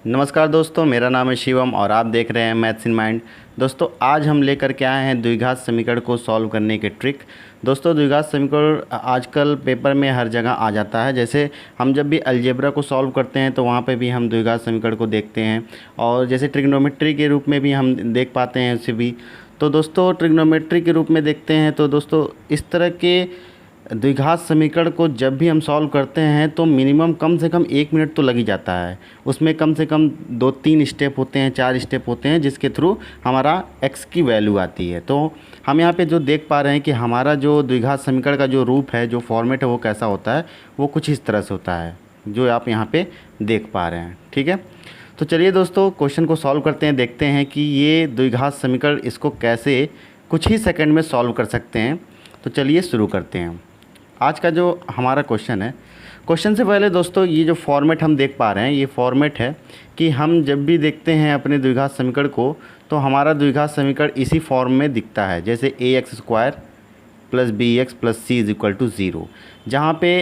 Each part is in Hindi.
नमस्कार दोस्तों, मेरा नाम है शिवम और आप देख रहे हैं मैथ्स इन माइंड। दोस्तों आज हम लेकर के आए हैं द्विघात समीकरण को सॉल्व करने के ट्रिक। दोस्तों द्विघात समीकरण आजकल पेपर में हर जगह आ जाता है। जैसे हम जब भी अलजेब्रा को सॉल्व करते हैं तो वहाँ पे भी हम द्विघात समीकरण को देखते हैं, और जैसे ट्रिग्नोमेट्री के रूप में भी हम देख पाते हैं उसे भी। तो दोस्तों ट्रिग्नोमेट्री के रूप में देखते हैं तो दोस्तों इस तरह के द्विघात समीकरण को जब भी हम सॉल्व करते हैं तो मिनिमम कम से कम 1 मिनट तो लग ही जाता है। उसमें कम से कम 2-3 स्टेप होते हैं, 4 स्टेप होते हैं, जिसके थ्रू हमारा x की वैल्यू आती है। तो हम यहाँ पे जो देख पा रहे हैं कि हमारा जो द्विघात समीकरण का जो रूप है, जो फॉर्मेट है, वो कैसा होता है, वो कुछ इस तरह से होता है जो आप यहाँ पे देख पा रहे हैं। ठीक है, तो चलिए दोस्तों क्वेश्चन को सॉल्व करते हैं, देखते हैं कि ये द्विघात समीकरण इसको कैसे कुछ ही सेकंड में सॉल्व कर सकते हैं। तो चलिए शुरू करते हैं आज का जो हमारा क्वेश्चन है। क्वेश्चन से पहले दोस्तों ये जो फॉर्मेट हम देख पा रहे हैं, ये फॉर्मेट है कि हम जब भी देखते हैं अपने द्विघात समीकरण को तो हमारा द्विघात समीकरण इसी फॉर्म में दिखता है, जैसे ax² + bx + c = 0, जहाँ पे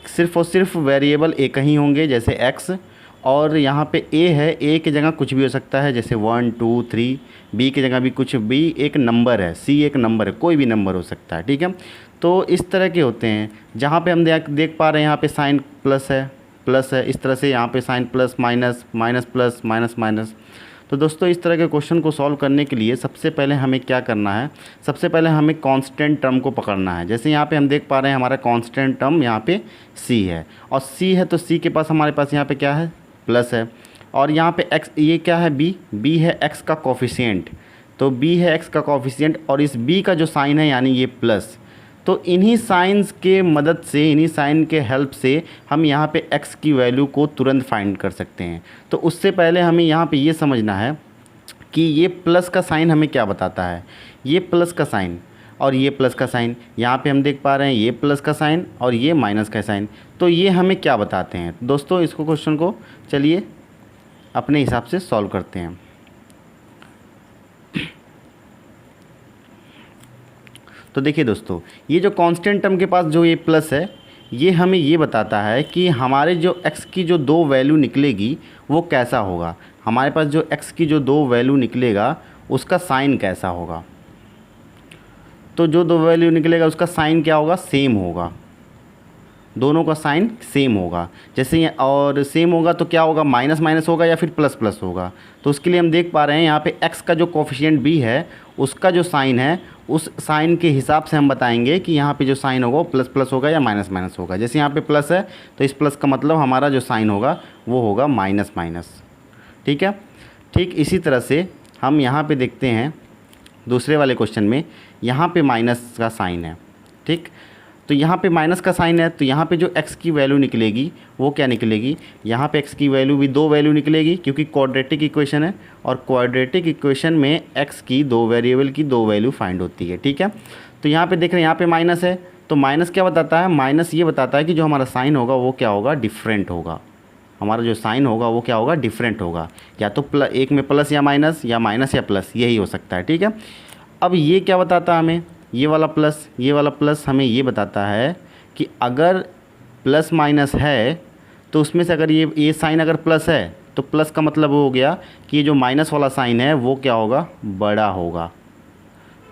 सिर्फ़ और सिर्फ वेरिएबल एक ही होंगे, जैसे x, और यहाँ पे a है, a की जगह कुछ भी हो सकता है, जैसे 1 2 3, b की जगह भी कुछ, b एक नंबर है, c एक नंबर है, कोई भी नंबर हो सकता है। ठीक है, तो इस तरह के होते हैं। जहाँ पे हम देख पा रहे हैं यहाँ पे साइन प्लस है, इस तरह से यहाँ पे sign plus minus, minus plus, minus minus. तो दोस्तों इस तरह के क्वेश्चन को सॉल्व करने के लिए सबसे पहले हमें क्या करना है, सबसे पहले हमें कांस्टेंट टर्म को पकड़ना है। जैसे यहाँ पे हम देख पा रहे हैं हमारा कांस्टेंट टर्म यहाँ पे c है, और c है तो c के पास हमारे पास यहाँ पे क्या है, प्लस है, और यहाँ पे x, ये क्या है, b है x का कोफिशिएंट, तो b है x का कोफिशिएंट, और इस b का जो साइन है यानी ये प्लस। तो इन्हीं साइंस के मदद से, इन्हीं साइन के हेल्प से हम यहाँ पे x की वैल्यू को तुरंत फाइंड कर सकते हैं। तो उससे पहले हमें यहाँ पे ये समझना है कि ये प्लस का साइन हमें क्या बताता है। ये प्लस का साइन और ये प्लस का साइन, यहाँ पे हम देख पा रहे हैं ये प्लस का साइन और ये माइनस का साइन, तो ये हमें क्या बताते हैं। दोस्तों इसको क्वेश्चन को चलिए अपने हिसाब से सॉल्व करते हैं। तो देखिए दोस्तों, ये जो कांस्टेंट टर्म के पास जो ये प्लस है, ये हमें ये बताता है कि हमारे जो x की जो 2 वैल्यू निकलेगी वो कैसा होगा। हमारे पास जो x की जो 2 वैल्यू निकलेगा उसका साइन कैसा होगा। तो जो 2 वैल्यू निकलेगा उसका साइन क्या होगा, सेम होगा, दोनों का साइन सेम होगा। जैसे ये और सेम होगा तो क्या होगा, माइनस माइनस होगा या फिर प्लस प्लस होगा। तो उसके लिए हम देख पा रहे हैं यहाँ पे x का जो कोफिशिएंट b है उसका जो साइन है, उस साइन के हिसाब से हम बताएंगे कि यहाँ पे जो साइन होगा वो प्लस प्लस होगा या माइनस माइनस होगा। जैसे यहाँ पे प्लस है तो इस प्लस का मतलब हमारा जो साइन होगा वो होगा माइनस माइनस। ठीक है, ठीक इसी तरह से हम यहाँ पे देखते हैं दूसरे वाले क्वेश्चन में, यहाँ पे माइनस का साइन है। ठीक, तो यहाँ पे माइनस का साइन है, तो यहाँ पे जो x की वैल्यू निकलेगी वो क्या निकलेगी, यहाँ पे x की वैल्यू भी 2 वैल्यू निकलेगी, क्योंकि क्वाड्रेटिक इक्वेशन है, और क्वाड्रेटिक इक्वेशन में x की 2 वेरिएबल की 2 वैल्यू फाइंड होती है। ठीक है, तो यहाँ पे देख रहे हैं यहाँ पे माइनस है, तो माइनस क्या बताता है, माइनस ये बताता है कि जो हमारा साइन होगा वो क्या होगा, डिफरेंट होगा। हमारा जो साइन होगा वो क्या होगा, डिफरेंट होगा, या तो एक में प्लस या माइनस, या माइनस या प्लस, यही हो सकता है। ठीक है, अब ये क्या बताता है हमें, ये वाला प्लस हमें ये बताता है कि अगर प्लस माइनस है तो उसमें से अगर ये साइन अगर प्लस है तो प्लस का मतलब हो गया कि ये जो माइनस वाला साइन है वो क्या होगा, बड़ा होगा,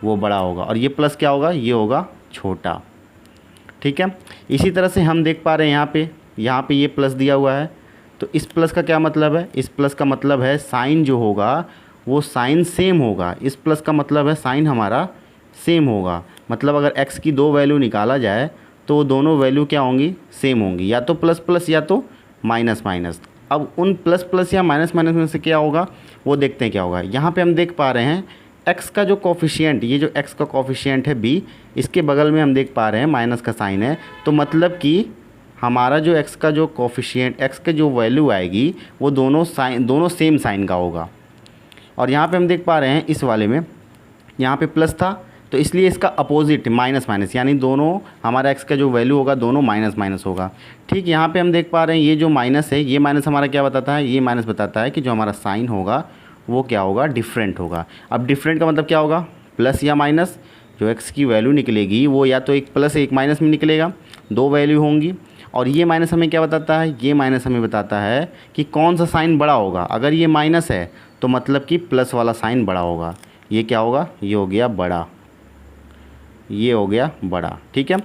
वो बड़ा होगा, और ये प्लस क्या होगा, ये होगा छोटा। ठीक है, इसी तरह से हम देख पा रहे हैं यहाँ पे ये प्लस दिया हुआ है, तो इस प्लस का क्या मतलब है, इस प्लस का मतलब है साइन जो होगा वो साइन सेम होगा। इस प्लस का मतलब है साइन हमारा सेम होगा, मतलब अगर x की 2 वैल्यू निकाला जाए तो दोनों वैल्यू क्या होंगी, सेम होंगी, या तो प्लस प्लस या तो माइनस माइनस। अब उन प्लस प्लस या माइनस माइनस में से क्या होगा वो देखते हैं क्या होगा। यहाँ पे हम देख पा रहे हैं x का जो कोफिशिएंट, ये जो x का कोफिशिएंट है b, इसके बगल में हम देख पा रहे हैं माइनस का साइन है, तो मतलब कि हमारा जो x का जो कोफिशिएंट, x के जो वैल्यू आएगी वो दोनों सेम साइन का होगा। और यहाँ पे हम देख पा रहे हैं इस वाले में यहाँ पे प्लस था, तो इसलिए इसका अपोजिट माइनस माइनस, यानी दोनों हमारा x का जो वैल्यू होगा दोनों माइनस माइनस होगा। ठीक, यहाँ पे हम देख पा रहे हैं ये जो माइनस है, ये माइनस हमारा क्या बताता है, ये माइनस बताता है कि जो हमारा साइन होगा वो क्या होगा, डिफरेंट होगा। अब डिफरेंट का मतलब क्या होगा, प्लस या माइनस, जो x की वैल्यू निकलेगी वो या तो एक प्लस एक माइनस में निकलेगा, 2 वैल्यू होंगी, और ये माइनस हमें क्या बताता है, ये माइनस हमें बताता है कि कौन सा साइन बड़ा होगा। अगर ये माइनस है तो मतलब कि प्लस वाला साइन बड़ा होगा। ये क्या होगा, ये हो गया बड़ा, ये हो गया बड़ा, ठीक है।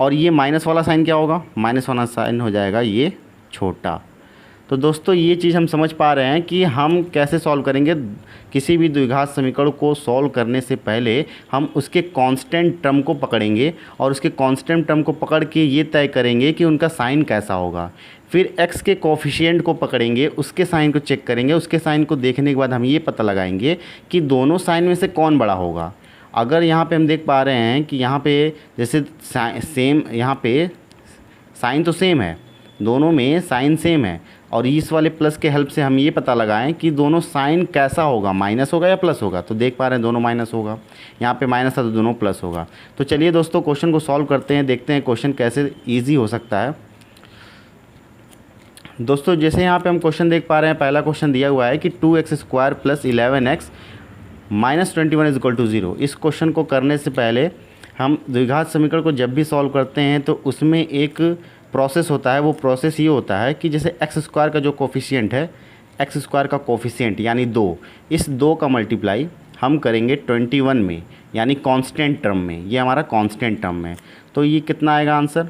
और ये माइनस वाला साइन क्या होगा, माइनस वाला साइन हो जाएगा ये छोटा। तो दोस्तों ये चीज़ हम समझ पा रहे हैं कि हम कैसे सॉल्व करेंगे। किसी भी द्विघात समीकरण को सॉल्व करने से पहले हम उसके कांस्टेंट टर्म को पकड़ेंगे और उसके कांस्टेंट टर्म को पकड़ के ये तय करेंगे कि उनका साइन कैसा होगा। फिर x के कोफिशिएंट को पकड़ेंगे, उसके साइन को चेक करेंगे, उसके साइन को देखने के बाद हम ये पता लगाएंगे कि दोनों साइन में से कौन बड़ा होगा। अगर यहाँ पे हम देख पा रहे हैं कि यहाँ पे जैसे सेम, यहाँ पे साइन तो सेम है, दोनों में साइन सेम है, और इस वाले प्लस के हेल्प से हम ये पता लगाएं कि दोनों साइन कैसा होगा, माइनस होगा या प्लस होगा। तो देख पा रहे हैं दोनों माइनस होगा, यहाँ पे माइनस था तो दोनों प्लस होगा। तो चलिए दोस्तों क्वेश्चन को सॉल्व करते हैं, देखते हैं क्वेश्चन कैसे ईजी हो सकता है। दोस्तों जैसे यहाँ पे हम क्वेश्चन देख पा रहे हैं, पहला क्वेश्चन दिया हुआ है कि 2x² + 11x - 21 = 0। इस क्वेश्चन को करने से पहले हम द्विघात समीकरण को जब भी सॉल्व करते हैं तो उसमें एक प्रोसेस होता है। वो प्रोसेस ये होता है कि जैसे x² का जो कोफिशिएंट है, x² का कोफिशिएंट यानी 2, इस 2 का मल्टीप्लाई हम करेंगे 21 में, यानी कांस्टेंट टर्म में। ये हमारा कांस्टेंट टर्म है। तो ये कितना आएगा आंसर,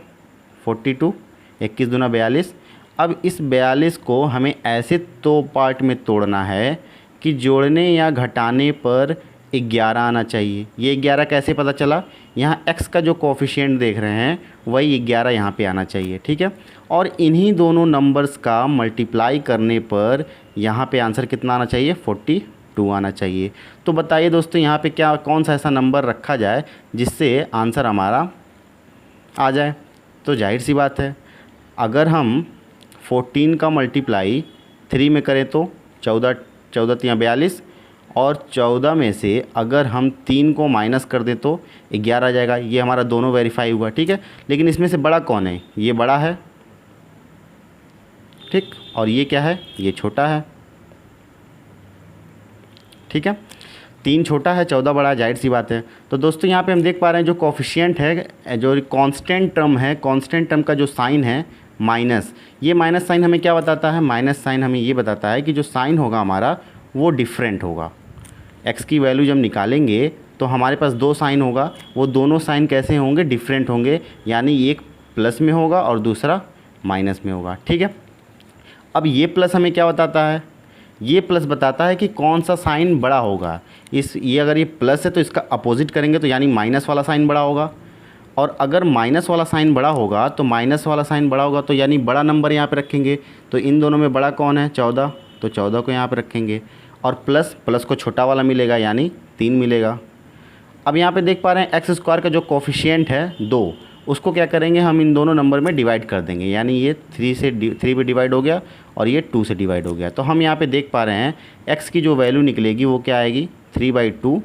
42, 21 दूना 42। अब इस 42 को हमें ऐसे 2 पार्ट में तोड़ना है कि जोड़ने या घटाने पर 11 आना चाहिए। ये 11 कैसे पता चला, यहाँ x का जो कोफिशिएंट देख रहे हैं वही 11 यहाँ पे आना चाहिए, ठीक है। और इन्हीं दोनों नंबर्स का मल्टीप्लाई करने पर यहाँ पे आंसर कितना आना चाहिए, 42 आना चाहिए। तो बताइए दोस्तों यहाँ पे क्या, कौन सा ऐसा नंबर रखा जाए जिससे आंसर हमारा आ जाए। तो जाहिर सी बात है, अगर हम 14 का मल्टीप्लाई 3 में करें तो 14 3 42, और 14 में से अगर हम 3 को माइनस कर दें तो 11 आ जाएगा। ये हमारा दोनों वेरीफाई हुआ, ठीक है। लेकिन इसमें से बड़ा कौन है, ये बड़ा है, ठीक, और ये क्या है, ये छोटा है, ठीक है। 3 छोटा है, 14 बड़ा है, जाहिर सी बात है। तो दोस्तों यहाँ पे हम देख पा रहे हैं जो कोफिशिएंट है, जो कांस्टेंट टर्म है, कांस्टेंट टर्म का जो साइन है माइनस, ये माइनस साइन हमें क्या बताता है, माइनस साइन हमें ये बताता है कि जो साइन होगा हमारा वो डिफरेंट होगा। x की वैल्यू जब निकालेंगे तो हमारे पास 2 साइन होगा, वो दोनों साइन कैसे होंगे, डिफरेंट होंगे, यानी एक प्लस में होगा और दूसरा माइनस में होगा, ठीक है। अब ये प्लस हमें क्या बताता है, ये प्लस बताता है कि कौन सा साइन बड़ा होगा। ये अगर ये प्लस है तो इसका अपोजिट करेंगे तो यानी माइनस वाला साइन बड़ा होगा, और अगर माइनस वाला साइन बड़ा होगा तो माइनस वाला साइन बड़ा होगा, तो यानी बड़ा नंबर यहाँ पे रखेंगे। तो इन दोनों में बड़ा कौन है, 14, तो 14 को यहाँ पे रखेंगे, और प्लस को छोटा वाला मिलेगा यानी 3 मिलेगा। अब यहाँ पे देख पा रहे हैं x² का जो कोफिशिएंट है 2, उसको क्या करेंगे, हम इन दोनों नंबर में डिवाइड कर देंगे, यानी ये 3 पे डिवाइड हो गया और ये 2 से डिवाइड हो गया। तो हम यहाँ पे देख पा रहे हैं x की जो वैल्यू निकलेगी वो क्या आएगी, 3/2,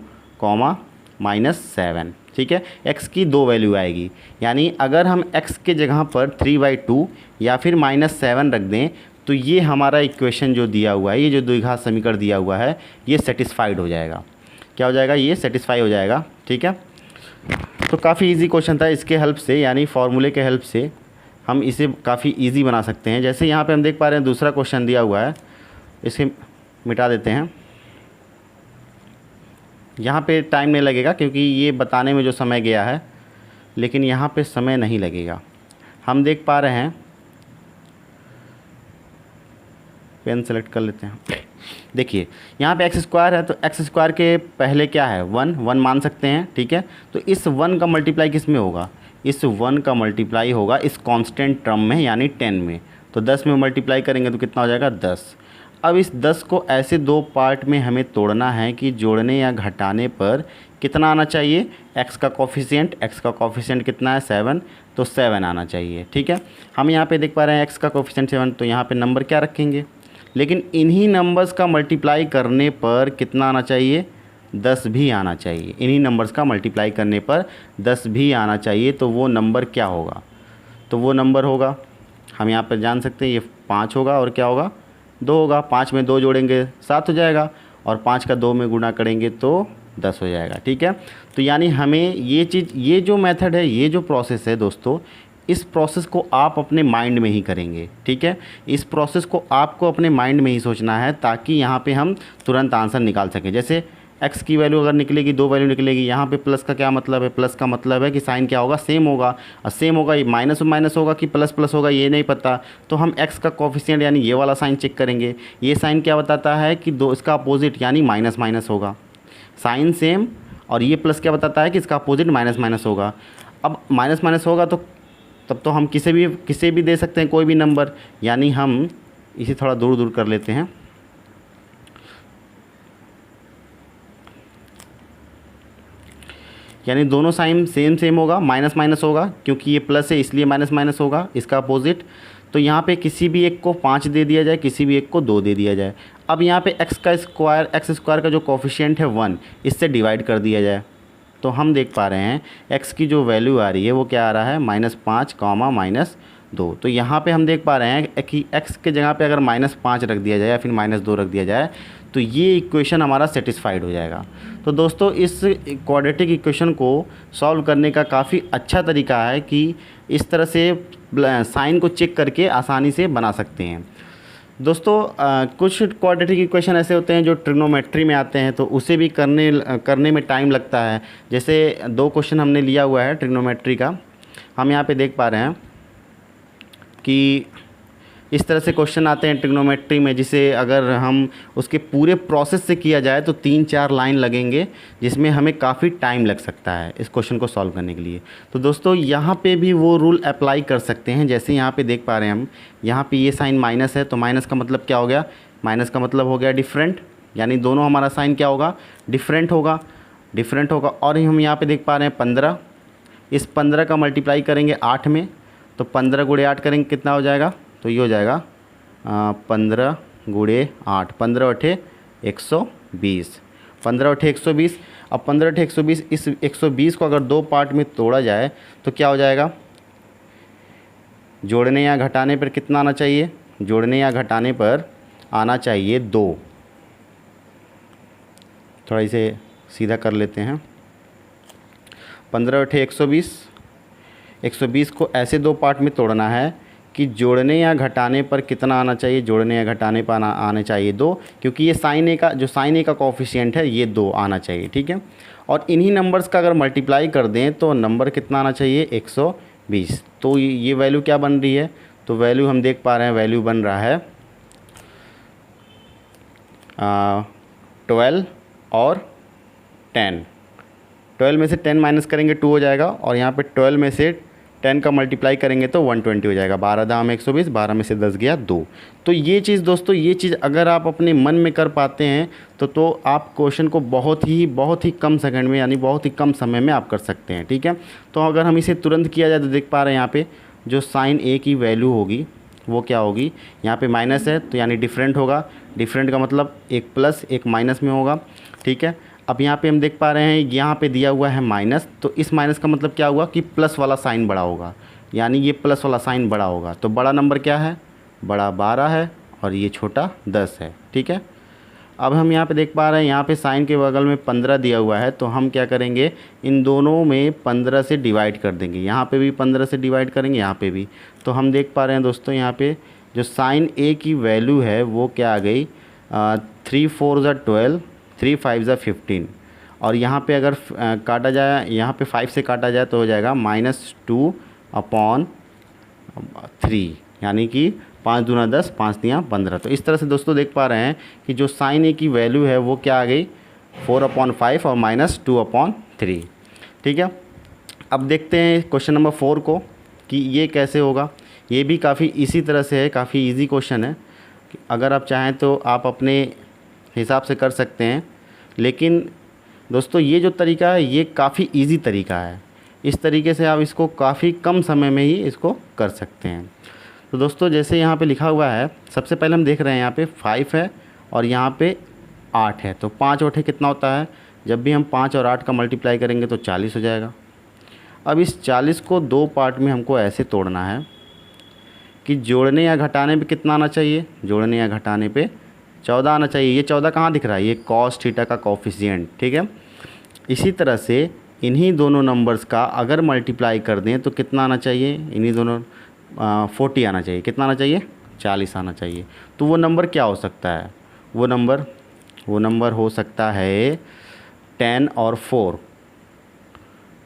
-7, ठीक है। x की 2 वैल्यू आएगी, यानी अगर हम x के जगह पर 3/2 या फिर -7 रख दें तो ये हमारा इक्वेशन जो दिया हुआ है, ये जो द्विघात समीकरण दिया हुआ है, ये सेटिस्फाइड हो जाएगा। क्या हो जाएगा, ये सेटिस्फाई हो जाएगा, ठीक है। तो काफ़ी इजी क्वेश्चन था, इसके हेल्प से यानी फार्मूले के हेल्प से हम इसे काफ़ी इजी बना सकते हैं। जैसे यहाँ पे हम देख पा रहे हैं दूसरा क्वेश्चन दिया हुआ है, इसे मिटा देते हैं। यहाँ पे टाइम नहीं लगेगा क्योंकि ये बताने में जो समय गया है, लेकिन यहाँ पे समय नहीं लगेगा। हम देख पा रहे हैं, पेन सेलेक्ट कर लेते हैं। देखिए यहाँ पे x² है, तो x² के पहले क्या है, 1 मान सकते हैं, ठीक है। तो इस 1 का मल्टीप्लाई किस में होगा, इस 1 का मल्टीप्लाई होगा इस कांस्टेंट टर्म में यानी 10 में। तो 10 में मल्टीप्लाई करेंगे तो कितना हो जाएगा, 10। अब इस 10 को ऐसे 2 पार्ट में हमें तोड़ना है कि जोड़ने या घटाने पर कितना आना चाहिए, x का कोफिशिएंट कितना है, 7, तो 7 आना चाहिए, ठीक है। हम यहाँ पे देख पा रहे हैं x का कोफिशिएंट 7, तो यहाँ पे नंबर क्या रखेंगे, लेकिन इन्हीं नंबर्स का मल्टीप्लाई करने पर कितना आना चाहिए, 10 भी आना चाहिए। इन्हीं नंबर्स का मल्टीप्लाई करने पर 10 भी आना चाहिए। तो वो नंबर क्या होगा, तो वो नंबर होगा, हम यहाँ पर जान सकते हैं, ये 5 होगा और क्या होगा, 2 होगा। 5 में 2 जोड़ेंगे 7 हो जाएगा, और 5 का 2 में गुणा करेंगे तो 10 हो जाएगा, ठीक है। तो यानी हमें ये चीज़, ये जो मेथड है, ये जो प्रोसेस है दोस्तों, इस प्रोसेस को आप अपने माइंड में ही करेंगे, ठीक है। इस प्रोसेस को आपको अपने माइंड में ही सोचना है ताकि यहाँ पे हम तुरंत आंसर निकाल सकें। जैसे x की वैल्यू अगर निकलेगी, 2 वैल्यू निकलेगी, यहाँ पे प्लस का क्या मतलब है, प्लस का मतलब है कि साइन क्या होगा, सेम होगा। और सेम होगा, ये माइनस में माइनस होगा कि प्लस प्लस होगा ये नहीं पता, तो हम x का कोफिशिएंट यानी ये वाला साइन चेक करेंगे। ये साइन क्या बताता है कि दो इसका अपोजिट यानी माइनस माइनस होगा। साइन सेम और ये प्लस क्या बताता है कि इसका अपोजिट माइनस माइनस होगा। अब माइनस माइनस होगा तो तब तो हम किसे भी दे सकते हैं, कोई भी नंबर, यानी हम इसे थोड़ा दूर दूर कर लेते हैं। यानी दोनों साइन सेम होगा, माइनस माइनस होगा, क्योंकि ये प्लस है इसलिए माइनस माइनस होगा इसका अपोजिट। तो यहाँ पे किसी भी एक को 5 दे दिया जाए, किसी भी एक को 2 दे दिया जाए। अब यहाँ पे x स्क्वायर का जो कोफिशिएंट है 1, इससे डिवाइड कर दिया जाए तो हम देख पा रहे हैं x की जो वैल्यू आ रही है वो क्या आ रहा है, -5, -2। तो यहाँ पे हम देख पा रहे हैं कि x के जगह पे अगर -5 रख दिया जाए या फिर -2 रख दिया जाए तो ये इक्वेशन हमारा सेटिस्फाइड हो जाएगा। तो दोस्तों इस क्वाड्रेटिक इक्वेशन को सॉल्व करने का काफ़ी अच्छा तरीका है कि इस तरह से साइन को चेक करके आसानी से बना सकते हैं। दोस्तों कुछ क्वाड्रेटिक इक्वेशन ऐसे होते हैं जो ट्रिग्नोमेट्री में आते हैं, तो उसे भी करने में टाइम लगता है। जैसे 2 क्वेश्चन हमने लिया हुआ है ट्रिग्नोमेट्री का, हम यहाँ पे देख पा रहे हैं कि इस तरह से क्वेश्चन आते हैं ट्रिग्नोमेट्री में, जिसे अगर हम उसके पूरे प्रोसेस से किया जाए तो 3-4 लाइन लगेंगे, जिसमें हमें काफ़ी टाइम लग सकता है इस क्वेश्चन को सॉल्व करने के लिए। तो दोस्तों यहाँ पे भी वो रूल अप्लाई कर सकते हैं। जैसे यहाँ पे देख पा रहे हैं हम, यहाँ पे ये साइन माइनस है तो माइनस का मतलब क्या हो गया, माइनस का मतलब हो गया डिफरेंट, यानी दोनों हमारा साइन क्या होगा, डिफरेंट होगा। और हम यहाँ पर देख पा रहे हैं 15, इस 15 का मल्टीप्लाई करेंगे 8 में, तो 15 × 8 करेंगे कितना हो जाएगा, तो ये हो जाएगा 15 × 8, 15 × 8 120, 15 × 8 120। अब 15 × 8 120, इस 120 को अगर 2 पार्ट में तोड़ा जाए तो क्या हो जाएगा, जोड़ने या घटाने पर कितना आना चाहिए, जोड़ने या घटाने पर आना चाहिए 2। थोड़ा इसे सीधा कर लेते हैं। 15 × 8 120, 120 को ऐसे 2 पार्ट में तोड़ना है कि जोड़ने या घटाने पर कितना आना चाहिए, जोड़ने या घटाने पर आने चाहिए 2, क्योंकि ये साइन ए का कोफिशिएंट है ये 2 आना चाहिए, ठीक है। और इन्हीं नंबर्स का अगर मल्टीप्लाई कर दें तो नंबर कितना आना चाहिए, 120। तो ये वैल्यू क्या बन रही है, तो वैल्यू हम देख पा रहे हैं, वैल्यू बन रहा है 12 और 10। 12 में से 10 माइनस करेंगे 2 हो जाएगा, और यहाँ पे 12 में से 10 का मल्टीप्लाई करेंगे तो 120 हो जाएगा। 12 दाम 120, 12 में से 10 गया 2। तो ये चीज़ दोस्तों, ये चीज़ अगर आप अपने मन में कर पाते हैं तो आप क्वेश्चन को बहुत ही कम सेकंड में यानी बहुत ही कम समय में आप कर सकते हैं, ठीक है। तो अगर हम इसे तुरंत किया जाए तो देख पा रहे हैं यहाँ पे जो साइन ए की वैल्यू होगी वो क्या होगी, यहाँ पे माइनस है तो यानी डिफरेंट होगा। डिफरेंट का मतलब एक प्लस एक माइनस में होगा, ठीक है। अब यहाँ पे हम देख पा रहे हैं यहाँ पे दिया हुआ है माइनस, तो इस माइनस का मतलब क्या हुआ कि प्लस वाला साइन बड़ा होगा, यानी ये प्लस वाला साइन बड़ा होगा। तो बड़ा नंबर क्या है, बड़ा 12 है और ये छोटा 10 है, ठीक है। अब हम यहाँ पे देख पा रहे हैं यहाँ पे साइन के बगल में 15 दिया हुआ है, तो हम क्या करेंगे, इन दोनों में 15 से डिवाइड कर देंगे। यहाँ पे भी 15 से डिवाइड करेंगे, यहाँ पे भी। तो हम देख पा रहे हैं दोस्तों यहाँ पे जो साइन ए की वैल्यू है वो क्या आ गई, 3 4 = 12, 3 5 = 15। और यहाँ पे अगर काटा जाए, यहाँ पे 5 से काटा जाए तो हो जाएगा -2/3, यानी कि 5 दूना 10, 5 तियाँ 15। तो इस तरह से दोस्तों देख पा रहे हैं कि जो साइन ए की वैल्यू है वो क्या आ गई, 4/5 और -2/3, ठीक है। अब देखते हैं क्वेश्चन नंबर 4 को कि ये कैसे होगा। ये भी काफ़ी इसी तरह से है, काफ़ी इजी क्वेश्चन है। अगर आप चाहें तो आप अपने हिसाब से कर सकते हैं, लेकिन दोस्तों ये जो तरीका है ये काफ़ी इजी तरीका है। इस तरीके से आप इसको काफ़ी कम समय में ही इसको कर सकते हैं। तो दोस्तों जैसे यहाँ पे लिखा हुआ है, सबसे पहले हम देख रहे हैं यहाँ पे 5 है और यहाँ पे 8 है, तो 5 और 8 कितना होता है, जब भी हम 5 और 8 का मल्टीप्लाई करेंगे तो 40 हो जाएगा। अब इस 40 को 2 पार्ट में हमको ऐसे तोड़ना है कि जोड़ने या घटाने पे कितना आना चाहिए, जोड़ने या घटाने पे 14 आना चाहिए। ये 14 कहाँ दिख रहा है, ये cos थीटा का कोफिशिएंट, ठीक है। इसी तरह से इन्हीं दोनों नंबर्स का अगर मल्टीप्लाई कर दें तो कितना आना चाहिए, इन्हीं दोनों 40 आना चाहिए। कितना आना चाहिए, 40 आना चाहिए। तो वो नंबर क्या हो सकता है, वो नंबर हो सकता है 10 और 4,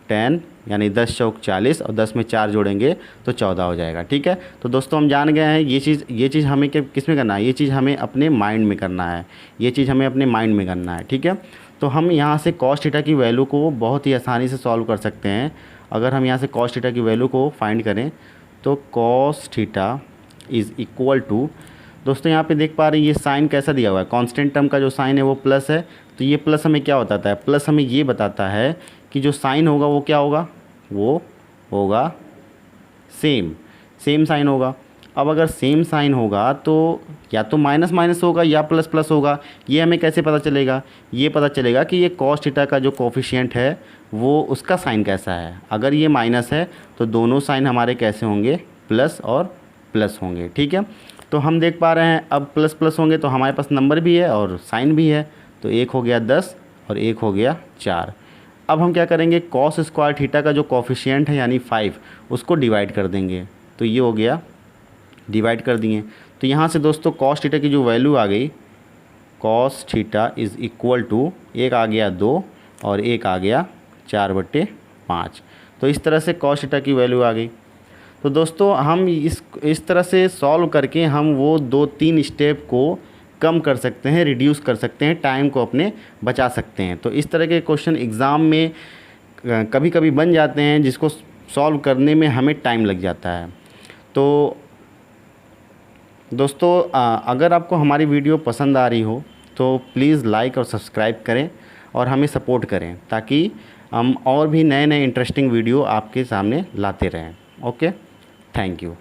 10 यानी 10 चौक 40 और 10 में 4 जोड़ेंगे तो 14 हो जाएगा। ठीक है, तो दोस्तों हम जान गए हैं ये चीज़ हमें किस में करना है, ये चीज़ हमें अपने माइंड में करना है, ये चीज़ हमें अपने माइंड में करना है। ठीक है, तो हम यहाँ से कॉस थीटा की वैल्यू को बहुत ही आसानी से सॉल्व कर सकते हैं। अगर हम यहाँ से कॉस थीटा की वैल्यू को फाइंड करें तो cos theta is equal to, दोस्तों यहाँ पे देख पा रहे हैं ये साइन कैसा दिया हुआ है, कांस्टेंट टर्म का जो साइन है वो प्लस है। तो ये प्लस हमें क्या बताता है, प्लस हमें ये बताता है कि जो साइन होगा वो क्या होगा, वो होगा सेम साइन होगा। अब अगर सेम साइन होगा तो या तो माइनस माइनस होगा या प्लस प्लस होगा। ये हमें कैसे पता चलेगा, ये पता चलेगा कि ये कॉस थीटा का जो कोफिशिएंट है वो उसका साइन कैसा है। अगर ये माइनस है तो दोनों साइन हमारे कैसे होंगे, प्लस और प्लस होंगे। ठीक है, तो हम देख पा रहे हैं अब प्लस प्लस होंगे तो हमारे पास नंबर भी है और साइन भी है। तो एक हो गया 10 और एक हो गया 4। अब हम क्या करेंगे, कॉस स्क्वायर थीटा का जो कोफिशिएंट है यानी 5 उसको डिवाइड कर देंगे। तो ये हो गया, डिवाइड कर दिए। तो यहाँ से दोस्तों कॉस थीटा की जो वैल्यू आ गई, cos theta is equal to, एक आ गया 2 और एक आ गया 4/5। तो इस तरह से कॉस थीटा की वैल्यू आ गई। तो दोस्तों हम इस तरह से सॉल्व करके हम वो 2-3 स्टेप को कम कर सकते हैं, रिड्यूस कर सकते हैं, टाइम को अपने बचा सकते हैं। तो इस तरह के क्वेश्चन एग्ज़ाम में कभी कभी बन जाते हैं जिसको सॉल्व करने में हमें टाइम लग जाता है। तो दोस्तों अगर आपको हमारी वीडियो पसंद आ रही हो तो प्लीज़ लाइक और सब्सक्राइब करें और हमें सपोर्ट करें ताकि हम और भी नए नए इंटरेस्टिंग वीडियो आपके सामने लाते रहें। Okay, thank you.